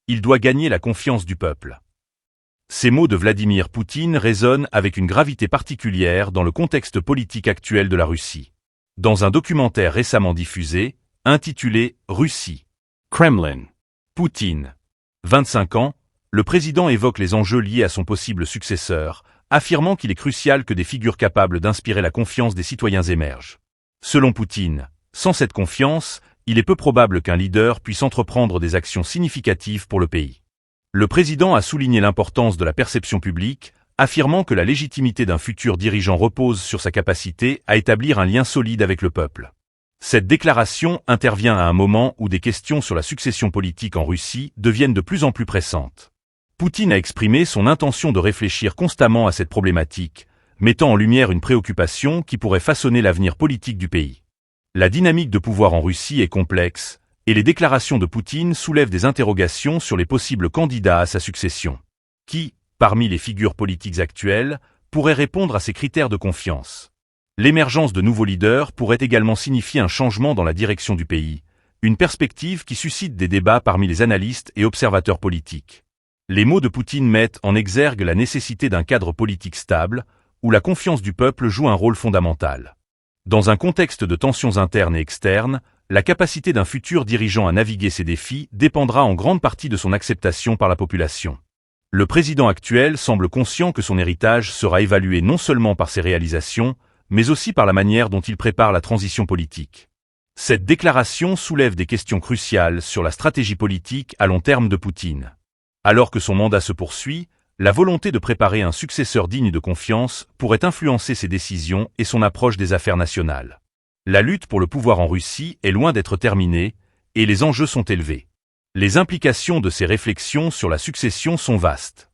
Il doit gagner la confiance du peuple. Ces mots de Vladimir Poutine résonnent avec une gravité particulière dans le contexte politique actuel de la Russie. Dans un documentaire récemment diffusé, intitulé « Russie, Kremlin, Poutine », 25 ans, le président évoque les enjeux liés à son possible successeur, affirmant qu'il est crucial que des figures capables d'inspirer la confiance des citoyens émergent. Selon Poutine, sans cette confiance, il est peu probable qu'un leader puisse entreprendre des actions significatives pour le pays. Le président a souligné l'importance de la perception publique, affirmant que la légitimité d'un futur dirigeant repose sur sa capacité à établir un lien solide avec le peuple. Cette déclaration intervient à un moment où des questions sur la succession politique en Russie deviennent de plus en plus pressantes. Poutine a exprimé son intention de réfléchir constamment à cette problématique, mettant en lumière une préoccupation qui pourrait façonner l'avenir politique du pays. La dynamique de pouvoir en Russie est complexe, et les déclarations de Poutine soulèvent des interrogations sur les possibles candidats à sa succession. Qui, parmi les figures politiques actuelles, pourrait répondre à ces critères de confiance? L'émergence de nouveaux leaders pourrait également signifier un changement dans la direction du pays, une perspective qui suscite des débats parmi les analystes et observateurs politiques. Les mots de Poutine mettent en exergue la nécessité d'un cadre politique stable, où la confiance du peuple joue un rôle fondamental. Dans un contexte de tensions internes et externes, la capacité d'un futur dirigeant à naviguer ces défis dépendra en grande partie de son acceptation par la population. Le président actuel semble conscient que son héritage sera évalué non seulement par ses réalisations, mais aussi par la manière dont il prépare la transition politique. Cette déclaration soulève des questions cruciales sur la stratégie politique à long terme de Poutine. Alors que son mandat se poursuit, la volonté de préparer un successeur digne de confiance pourrait influencer ses décisions et son approche des affaires nationales. La lutte pour le pouvoir en Russie est loin d'être terminée, et les enjeux sont élevés. Les implications de ces réflexions sur la succession sont vastes.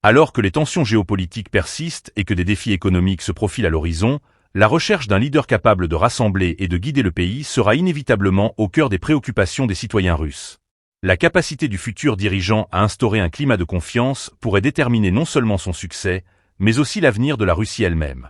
Alors que les tensions géopolitiques persistent et que des défis économiques se profilent à l'horizon, la recherche d'un leader capable de rassembler et de guider le pays sera inévitablement au cœur des préoccupations des citoyens russes. La capacité du futur dirigeant à instaurer un climat de confiance pourrait déterminer non seulement son succès, mais aussi l'avenir de la Russie elle-même.